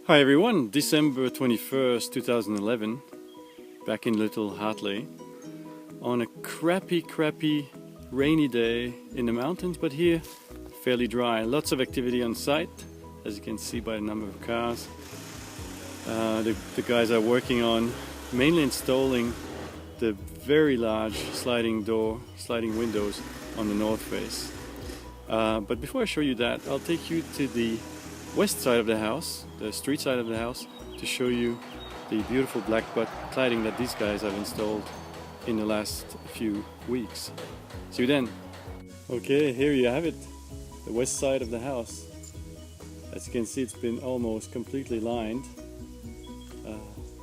Hi everyone, December 21st, 2011, back in Little Hartley, on a crappy rainy day in the mountains, but here fairly dry. Lots of activity on site, as you can see by the number of cars. The guys are working on mainly installing the very large sliding windows on the north face. But before I show you that, I'll take you to the west side of the house, the street side of the house, to show you the beautiful black butt cladding that these guys have installed in the last few weeks. See you then. Okay, here you have it, the west side of the house. As you can see, it's been almost completely lined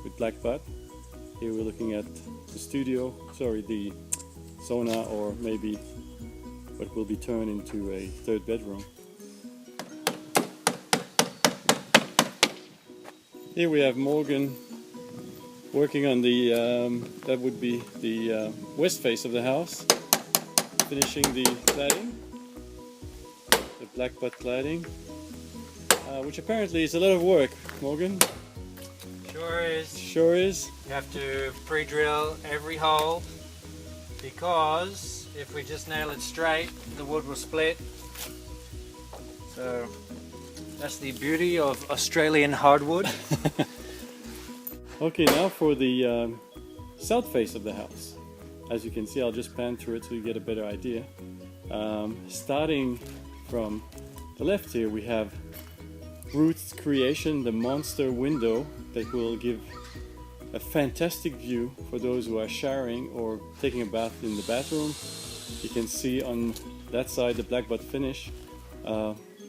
with black butt. Here we're looking at the the sauna, or maybe what will be turned into a third bedroom. Here we have Morgan working on the, that would be the west face of the house, finishing the cladding, the black butt cladding, which apparently is a lot of work, Morgan. Sure is. Sure is. You have to pre-drill every hole, because if we just nail it straight, the wood will split. So that's the beauty of Australian hardwood. Okay, now for the south face of the house. As you can see, I'll just pan through it so you get a better idea. Starting from the left here, we have Ruth's creation, the monster window that will give a fantastic view for those who are showering or taking a bath in the bathroom. You can see on that side the black butt finish.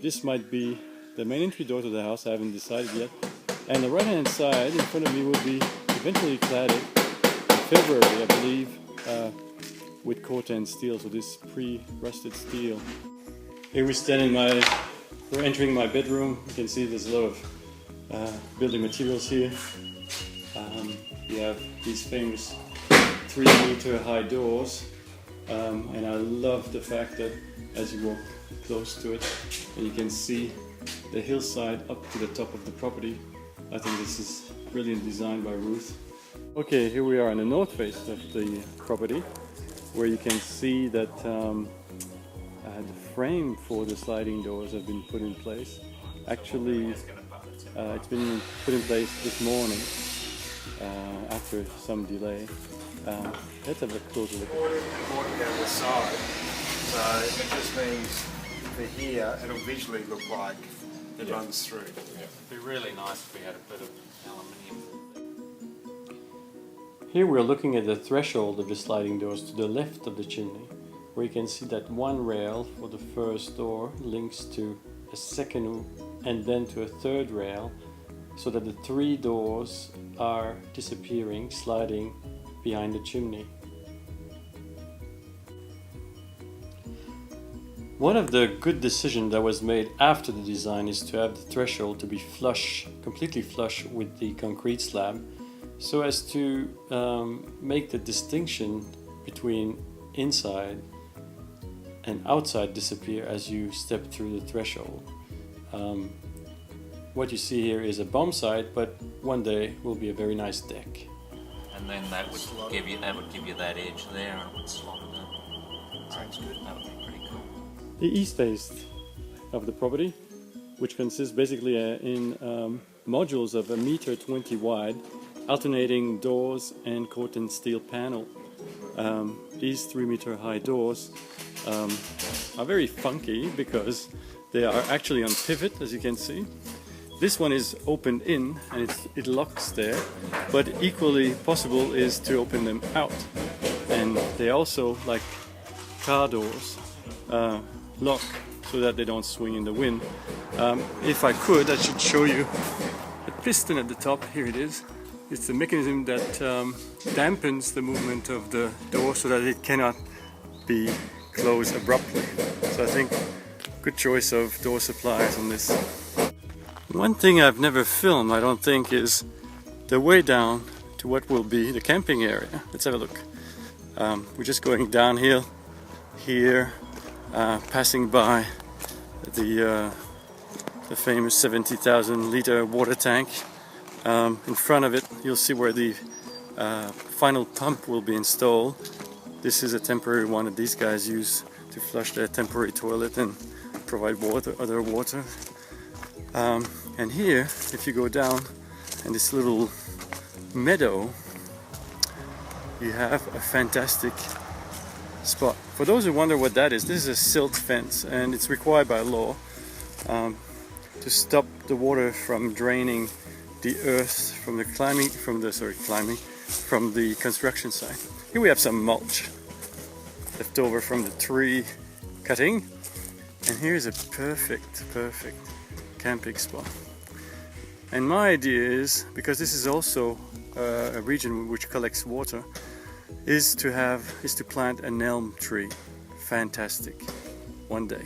This might be the main entry door to the house, I haven't decided yet. And the right hand side in front of me will be eventually cladded in February, I believe, with Corten steel, so this pre-rusted steel. Here we stand we're entering my bedroom. You can see there's a lot of building materials here. We have these famous 3-meter high doors, and I love the fact that as you walk close to it, and you can see the hillside up to the top of the property. I think this is brilliant design by Ruth. Okay, here we are on the north face of the property, where you can see that the frame for the sliding doors have been put in place. Actually, it's been put in place this morning after some delay. Let's have a closer look. Important down the side, so it just means for here it'll visually look like it runs through. Yeah. It'd be really nice if we had a bit of aluminium. Here we're looking at the threshold of the sliding doors to the left of the chimney, where you can see that one rail for the first door links to a second and then to a third rail, so that the 3 doors are disappearing, sliding behind the chimney. One of the good decisions that was made after the design is to have the threshold to be flush, completely flush with the concrete slab, so as to make the distinction between inside and outside disappear as you step through the threshold. What you see here is a bomb site, but one day will be a very nice deck. And then that would give you that edge there, and it would slot it in. Sounds good. That would be pretty cool. The east face of the property, which consists basically in modules of 1.20 meters wide, alternating doors and Corten steel panel. These 3-meter high doors are very funky because they are actually on pivot, as you can see. This one is opened in and it locks there, but equally possible is to open them out. And they also, like car doors, lock so that they don't swing in the wind. If I could, I should show you the piston at the top. Here it is. It's the mechanism that dampens the movement of the door so that it cannot be closed abruptly. So I think good choice of door supplies on this. One thing I've never filmed, I don't think, is the way down to what will be the camping area. Let's have a look. We're just going downhill here, passing by the the famous 70,000 liter water tank. In front of it you'll see where the final pump will be installed. This is a temporary one that these guys use to flush their temporary toilet and provide other water. And here, if you go down in this little meadow, you have a fantastic spot. For those who wonder what that is, this is a silt fence, and it's required by law to stop the water from draining the earth from the construction site. Here we have some mulch left over from the tree cutting, and here's a perfect camping spot. And my idea is, because this is also a region which collects water, is to plant an elm tree. Fantastic. One day.